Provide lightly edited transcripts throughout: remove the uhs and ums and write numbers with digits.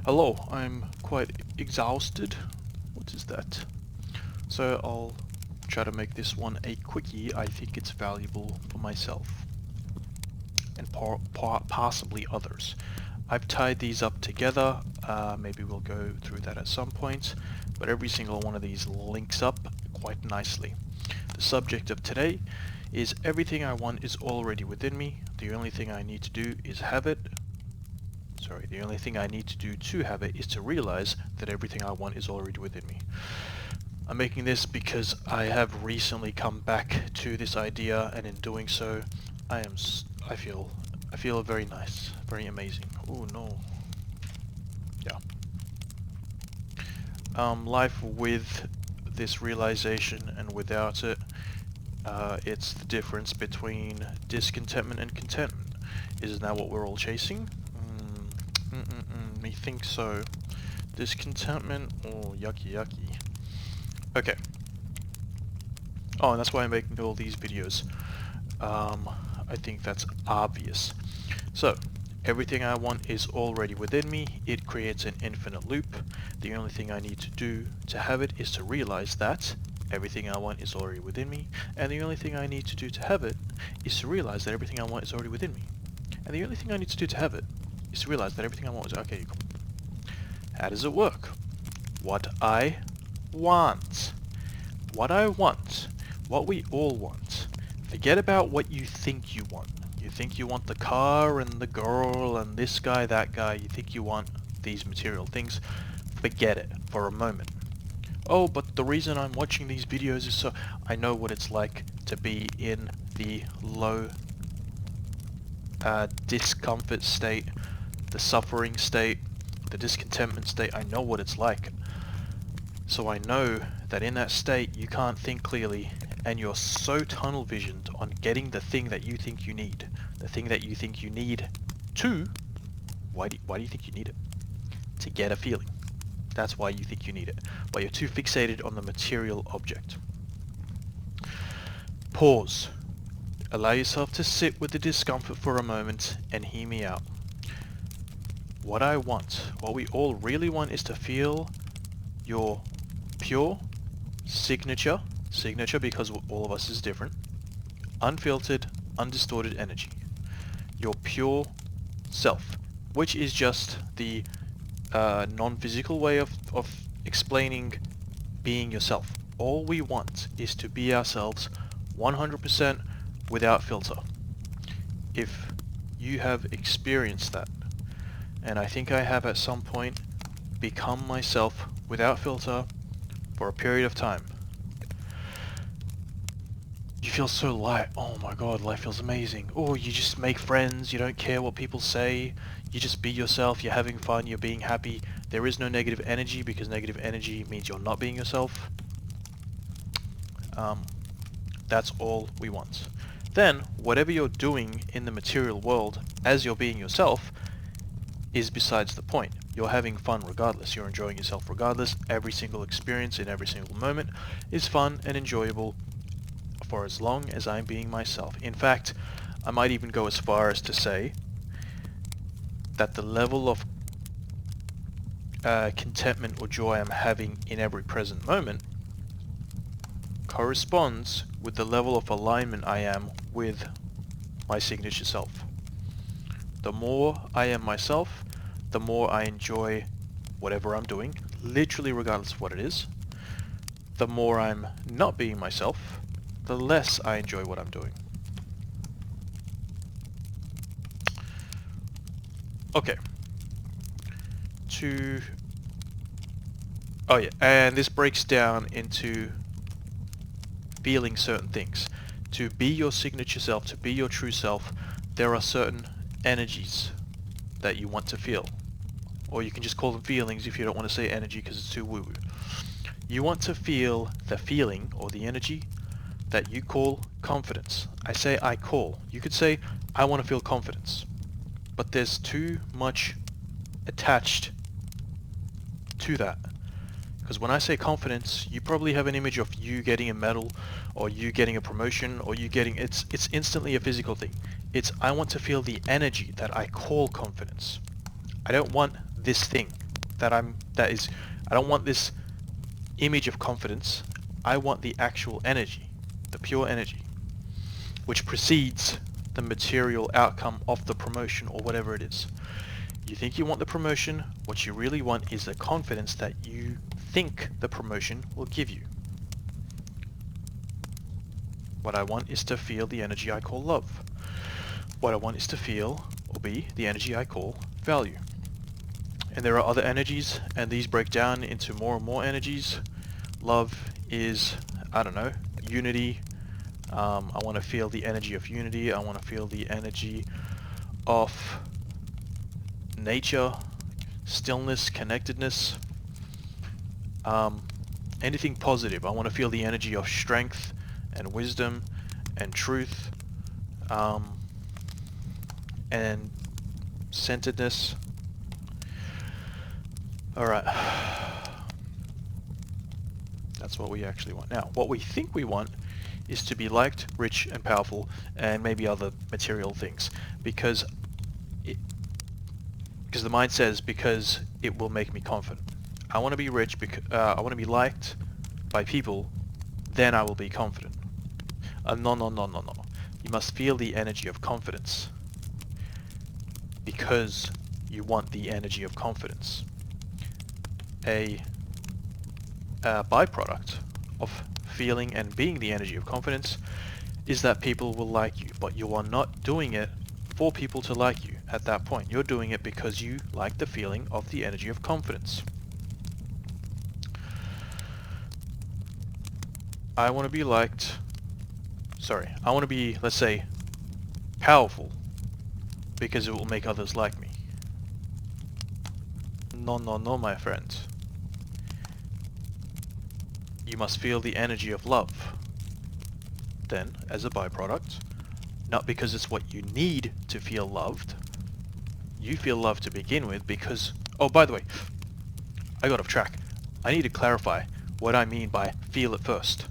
Hello, I'm quite exhausted. What is that? So I'll try to make this one a quickie. I think it's valuable for myself and possibly others. I've tied these up together. Maybe we'll go through that at some point, but every single one of these links up quite nicely. The subject of today is everything I want is already within me. The only thing I need to do is have it. The only thing I need to do to have it is to realize that everything I want is already within me. I'm making this because I have recently come back to this idea, and in doing so, I feel very nice, very amazing. Oh no. Yeah. Life with this realization and without it, it's the difference between discontentment and contentment. Isn't that what we're all chasing? Me think so. Discontentment, oh yucky yucky. Okay. Oh, and that's why I'm making all these videos. I think that's obvious. So, everything I want is already within me. It creates an infinite loop. The only thing I need to do to have it is to realize that everything I want is already within me. And the only thing I need to do to have it is to realize that everything I want is already within me. And the only thing I need to do to have it is to realize that everything I want is... Okay, how does it work? What I want. What I want. What we all want. Forget about what you think you want. You think you want the car and the girl and this guy, that guy. You think you want these material things. Forget it for a moment. Oh, but the reason I'm watching these videos is so I know what it's like to be in the low discomfort state, the suffering state, the discontentment state. I know what it's like. So I know that in that state you can't think clearly, and you're so tunnel visioned on getting the thing that you think you need. The thing that you think you need to... Why do you think you need it? To get a feeling. That's why you think you need it. But you're too fixated on the material object. Pause. Allow yourself to sit with the discomfort for a moment and hear me out. What I want, what we all really want, is to feel your pure signature because all of us is different, unfiltered, undistorted energy. Your pure self, which is just the non-physical way of explaining being yourself. All we want is to be ourselves 100% without filter. If you have experienced that, and I think I have at some point become myself without filter for a period of time, you feel so light. Oh my god, life feels amazing. Oh, you just make friends, you don't care what people say, you just be yourself, you're having fun, you're being happy. There is no negative energy, because negative energy means you're not being yourself. That's all we want. Then, whatever you're doing in the material world as you're being yourself is besides the point. You're having fun regardless. You're enjoying yourself regardless. Every single experience in every single moment is fun and enjoyable for as long as I'm being myself. In fact, I might even go as far as to say that the level of contentment or joy I'm having in every present moment corresponds with the level of alignment I am with my signature self. The more I am myself, the more I enjoy whatever I'm doing, literally regardless of what it is. The more I'm not being myself, the less I enjoy what I'm doing. Okay. Oh yeah, and this breaks down into feeling certain things. To be your signature self, to be your true self, there are certain energies that you want to feel. Or you can just call them feelings if you don't want to say energy because it's too woo-woo. You want to feel the feeling or the energy that you call confidence. I say I call. You could say I want to feel confidence. But there's too much attached to that. Because when I say confidence, you probably have an image of you getting a medal, or you getting a promotion, or you getting... It's instantly a physical thing. It's I want to feel the energy that I call confidence. I don't want this thing. I don't want this image of confidence. I want the actual energy, the pure energy, which precedes the material outcome of the promotion or whatever it is. You think you want the promotion, what you really want is the confidence that you think the promotion will give you. What I want is to feel the energy I call love. What I want is to feel, or be, the energy I call value. And there are other energies, and these break down into more and more energies. Love is, I don't know, unity. I want to feel the energy of unity. I want to feel the energy of nature, stillness, connectedness. Anything positive. I want to feel the energy of strength and wisdom and truth, and centeredness. Alright. That's what we actually want. Now, what we think we want is to be liked, rich, and powerful, and maybe other material things. Because the mind says, because it will make me confident. I want to be rich, because I want to be liked by people, then I will be confident. No. You must feel the energy of confidence. Because you want the energy of confidence. A byproduct of feeling and being the energy of confidence is that people will like you, but you are not doing it for people to like you at that point. You're doing it because you like the feeling of the energy of confidence. I want to be liked, I want to be, let's say, powerful because it will make others like me. No, my friend. You must feel the energy of love. Then, as a byproduct, not because it's what you need to feel loved. You feel love to begin with because... Oh, by the way, I got off track. I need to clarify what I mean by feel it first.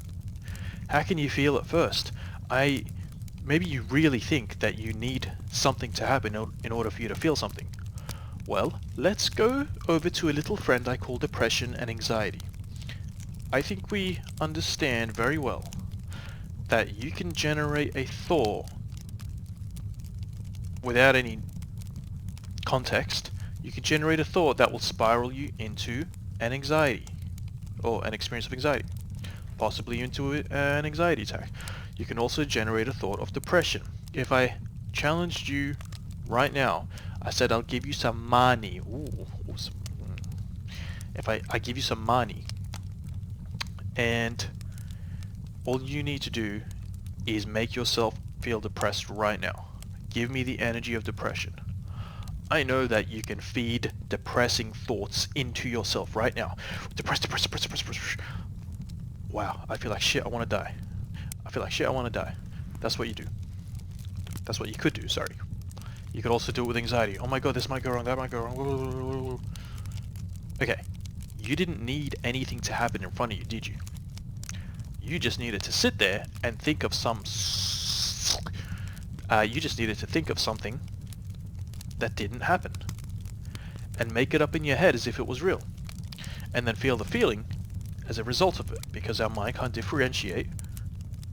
How can you feel it first? Maybe you really think that you need something to happen in order for you to feel something. Well, let's go over to a little friend I call depression and anxiety. I think we understand very well that you can generate a thought without any context. You can generate a thought that will spiral you into an anxiety, or an experience of anxiety, possibly into an anxiety attack. You can also generate a thought of depression. If I challenged you right now, I said I'll give you some money. If I give you some money, and all you need to do is make yourself feel depressed right now. Give me the energy of depression. I know that you can feed depressing thoughts into yourself right now. Depress. Wow, I feel like shit, I want to die. I feel like shit, I want to die. That's what you do. That's what you could do, sorry. You could also do it with anxiety. Oh my god, this might go wrong, that might go wrong. Okay, you didn't need anything to happen in front of you, did you? You just needed to sit there and think of you just needed to think of something that didn't happen. And make it up in your head as if it was real. And then feel the feeling as a result of it, because our mind can't differentiate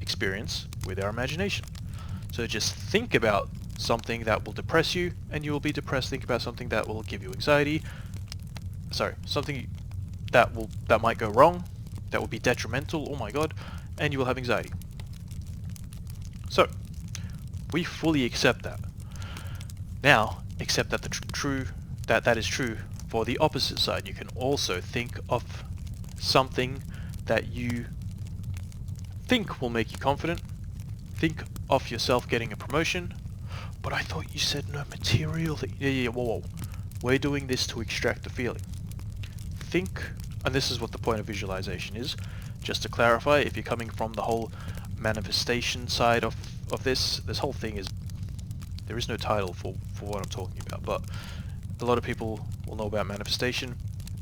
experience with our imagination. So just think about something that will depress you, and you will be depressed. Think about something that will give you anxiety. Sorry, something that might go wrong, that will be detrimental, oh my god, and you will have anxiety. So, we fully accept that. Now, accept that that is true for the opposite side. You can also think of something that you think will make you confident. Think of yourself getting a promotion. But I thought you said no material thing. Yeah, whoa. We're doing this to extract the feeling. Think, and this is what the point of visualization is, just to clarify, if you're coming from the whole manifestation side of this whole thing is, there is no title for what I'm talking about, but a lot of people will know about manifestation.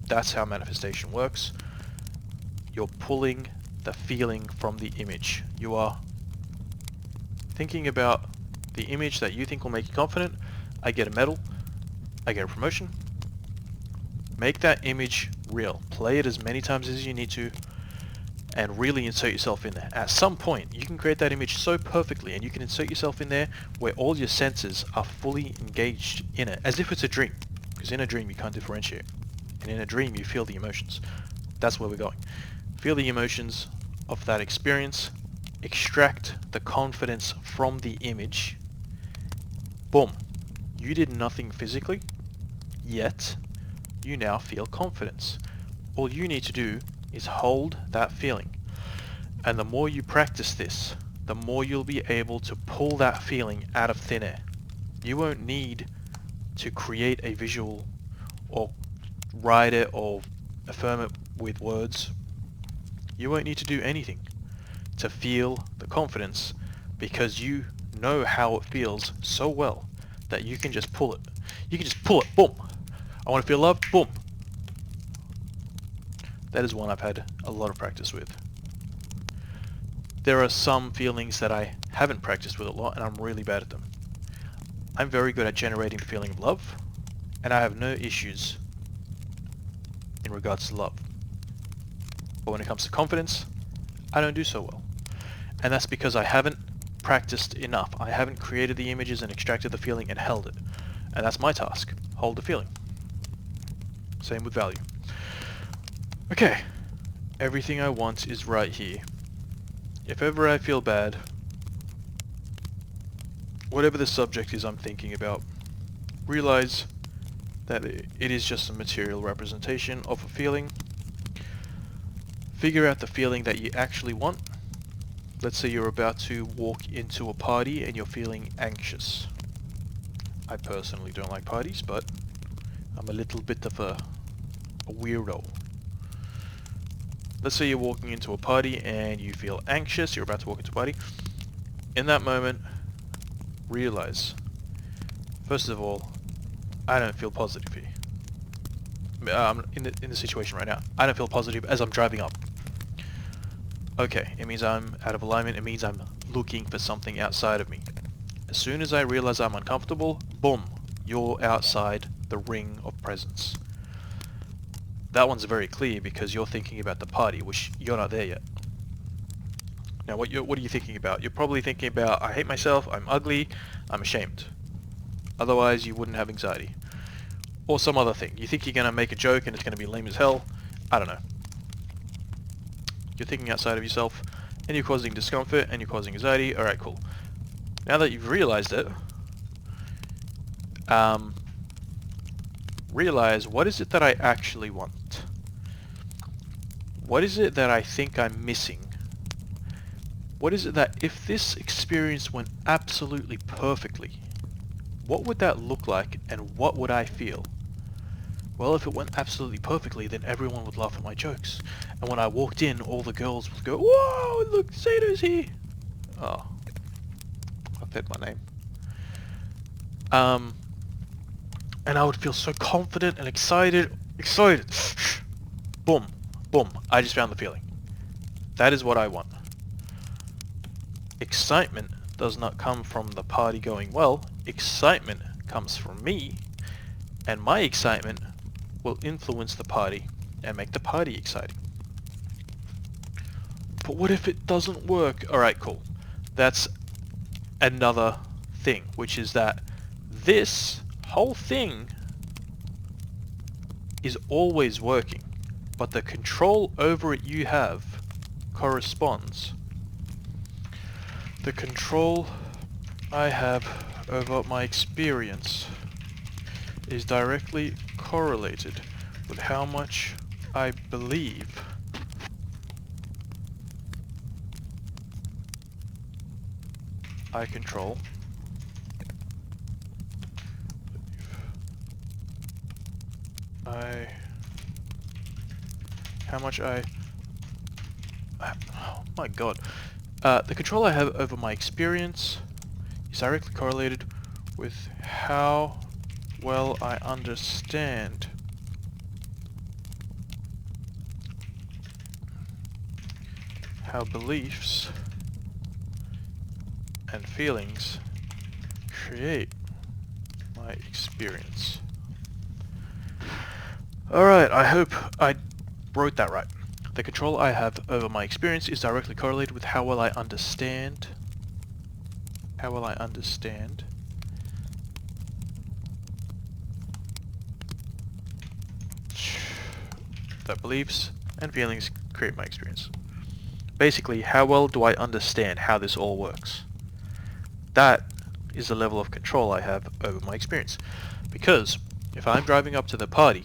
That's how manifestation works. You're pulling the feeling from the image. You are thinking about the image that you think will make you confident. I get a medal, I get a promotion, Make that image real. Play it as many times as you need to, and really insert yourself in there. At some point, you can create that image so perfectly, and you can insert yourself in there where all your senses are fully engaged in it, as if it's a dream. Because in a dream, you can't differentiate. And in a dream, you feel the emotions. That's where we're going. Feel the emotions of that experience, extract the confidence from the image. Boom. You did nothing physically, yet you now feel confidence. All you need to do is hold that feeling. And the more you practice this, the more you'll be able to pull that feeling out of thin air. You won't need to create a visual or write it or affirm it with words. You won't need to do anything to feel the confidence, because you know how it feels so well that you can just pull it. You can just pull it, boom. I want to feel love, boom. That is one I've had a lot of practice with. There are some feelings that I haven't practiced with a lot, and I'm really bad at them. I'm very good at generating the feeling of love, and I have no issues in regards to love. But when it comes to confidence, I don't do so well. And that's because I haven't practiced enough. I haven't created the images and extracted the feeling and held it. And that's my task. Hold the feeling. Same with value. Okay. Everything I want is right here. If ever I feel bad, whatever the subject is I'm thinking about, realize that it is just a material representation of a feeling. Figure out the feeling that you actually want. Let's say you're about to walk into a party and you're feeling anxious. I personally don't like parties, but I'm a little bit of a weirdo. Let's say you're walking into a party and you feel anxious, you're about to walk into a party. In that moment, realize, first of all, I don't feel positive here. In the situation right now, I don't feel positive as I'm driving up. Okay, it means I'm out of alignment, it means I'm looking for something outside of me. As soon as I realize I'm uncomfortable, boom, you're outside the ring of presence. That one's very clear because you're thinking about the party, which you're not there yet. Now what are you thinking about? You're probably thinking about, I hate myself, I'm ugly, I'm ashamed. Otherwise you wouldn't have anxiety. Or some other thing. You think you're going to make a joke and it's going to be lame as hell. I don't know. You're thinking outside of yourself and you're causing discomfort and you're causing anxiety. Alright, cool. Now that you've realized it, realize, what is it that I actually want? What is it that I think I'm missing? What is it that, if this experience went absolutely perfectly, what would that look like and what would I feel? Well, if it went absolutely perfectly, then everyone would laugh at my jokes. And when I walked in, all the girls would go, "Whoa, look, Sato's here!" Oh, I said my name. And I would feel so confident and excited. Boom, boom, I just found the feeling. That is what I want. Excitement does not come from the party going well. Excitement comes from me, and my excitement will influence the party and make the party exciting. But what if it doesn't work? Alright, cool. That's another thing, which is that this whole thing is always working, but the control over it you have corresponds. The control I have over my experience is directly correlated with how much I believe I control oh my god. The control I have over my experience is directly correlated with how well I understand how beliefs and feelings create my experience. Alright, I hope I wrote that right. The control I have over my experience is directly correlated with how well I understand that beliefs and feelings create my experience. Basically, how well do I understand how this all works? That is the level of control I have over my experience. Because if I'm driving up to the party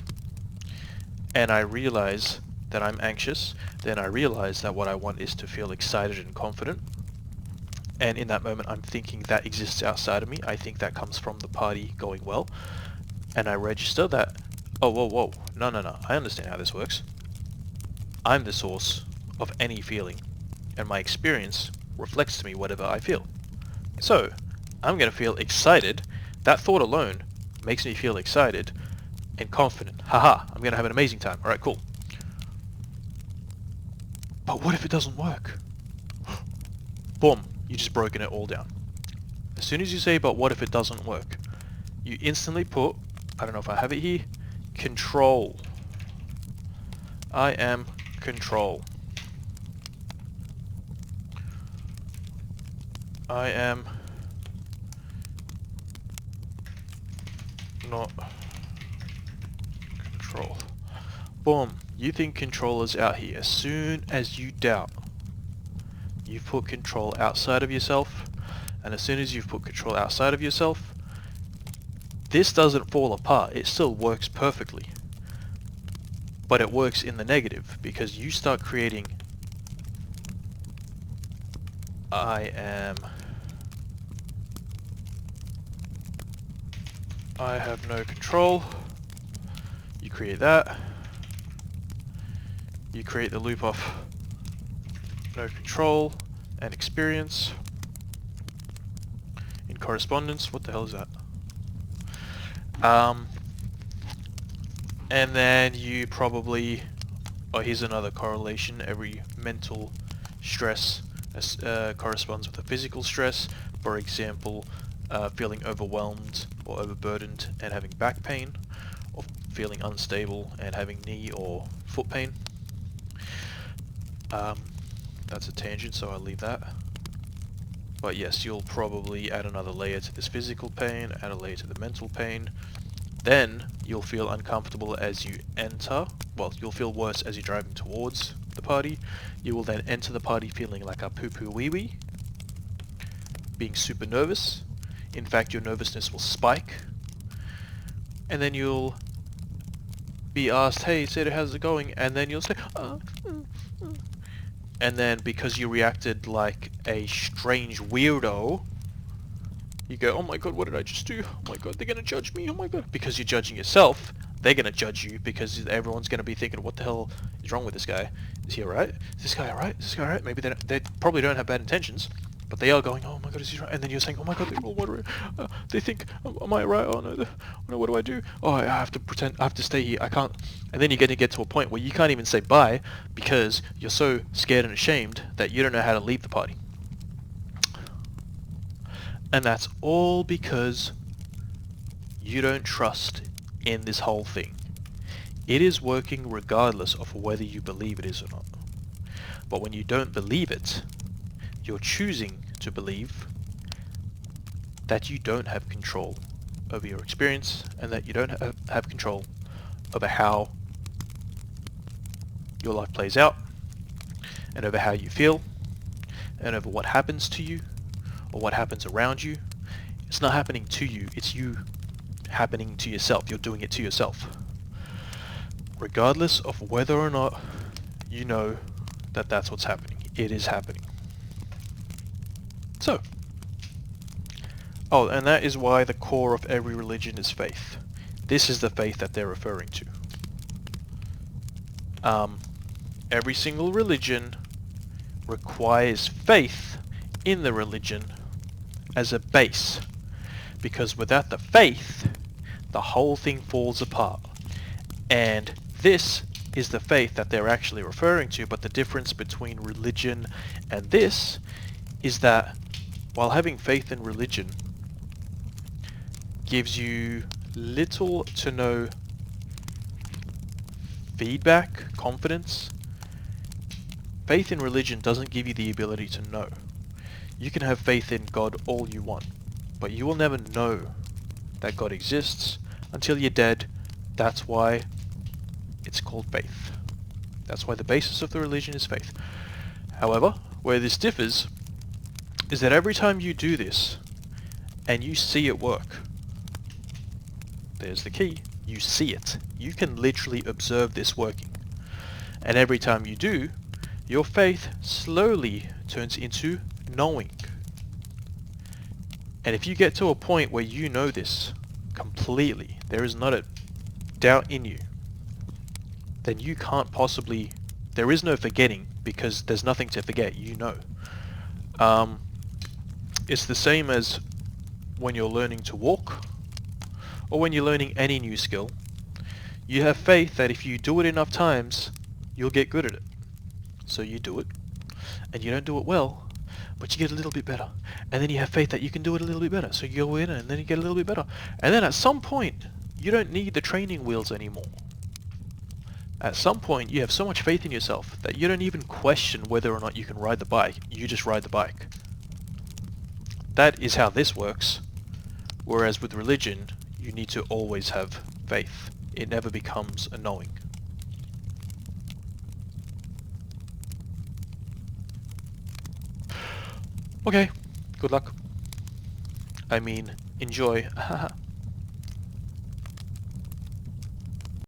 and I realize that I'm anxious, then I realize that what I want is to feel excited and confident. And in that moment I'm thinking that exists outside of me. I think that comes from the party going well. And I register that, oh, whoa, no, I understand how this works. I'm the source of any feeling, and my experience reflects to me whatever I feel. So, I'm going to feel excited. That thought alone makes me feel excited and confident. Haha, I'm going to have an amazing time. Alright, cool. But what if it doesn't work? Boom, you just broken it all down. As soon as you say, but what if it doesn't work, you instantly put, I don't know if I have it here, control. I am control. I am not control. Boom. You think control is out here. As soon as you doubt, you've put control outside of yourself. And as soon as you've put control outside of yourself, this doesn't fall apart. It still works perfectly. But it works in the negative because you start creating I have no control. You create that. You create the loop of no control and experience. In correspondence, what the hell is that? And then you probably, oh, here's another correlation. Every mental stress corresponds with a physical stress. For example, feeling overwhelmed or overburdened and having back pain, or feeling unstable and having knee or foot pain. That's a tangent, so I'll leave that. But yes, you'll probably add another layer to this physical pain, add a layer to the mental pain. Then you'll feel uncomfortable as you enter. Well, you'll feel worse as you're driving towards the party. You will then enter the party feeling like a poo-poo wee-wee, being super nervous. In fact, your nervousness will spike. And then you'll be asked, hey, Seda, how's it going? And then you'll say, and then because you reacted like a strange weirdo, you go, oh my god, what did I just do? Oh my god, they're gonna judge me, oh my god. Because you're judging yourself, they're gonna judge you because everyone's gonna be thinking, what the hell is wrong with this guy? Is he alright? Is this guy alright? Is this guy alright? Maybe they probably don't have bad intentions, but they are going, oh my god, is he right? And then you're saying, oh my god, they're all moderate. They think, am I right? Oh no, what do I do? Oh, I have to pretend, I have to stay here, I can't. And then you're going to get to a point where you can't even say bye because you're so scared and ashamed that you don't know how to leave the party. And that's all because you don't trust in this whole thing. It is working regardless of whether you believe it is or not. But when you don't believe it, you're choosing to believe that you don't have control over your experience and that you don't have control over how your life plays out and over how you feel and over what happens to you or what happens around you. It's not happening to you, it's you happening to yourself. You're doing it to yourself. Regardless of whether or not you know that that's what's happening. It is happening. So, oh, and that is why the core of every religion is faith. This is the faith that they're referring to. Every single religion requires faith in the religion as a base, because without the faith, the whole thing falls apart. And this is the faith that they're actually referring to, but the difference between religion and this is that while having faith in religion gives you little to no feedback, confidence. Faith in religion doesn't give you the ability to know. You can have faith in God all you want, but you will never know that God exists until you're dead. That's why it's called faith. That's why the basis of the religion is faith. However, where this differs is that every time you do this and you see it work, there's the key, you see it. You can literally observe this working. And every time you do, your faith slowly turns into knowing. And if you get to a point where you know this completely, there is not a doubt in you, then you can't possibly, there is no forgetting because there's nothing to forget, you know. It's the same as when you're learning to walk or when you're learning any new skill. You have faith that if you do it enough times, you'll get good at it. So you do it, and you don't do it well, but you get a little bit better. And then you have faith that you can do it a little bit better. So you go in and then you get a little bit better. And then at some point, you don't need the training wheels anymore. At some point, you have so much faith in yourself that you don't even question whether or not you can ride the bike. You just ride the bike. That is how this works. Whereas with religion, you need to always have faith. It never becomes a knowing. Okay, good luck. I mean, enjoy.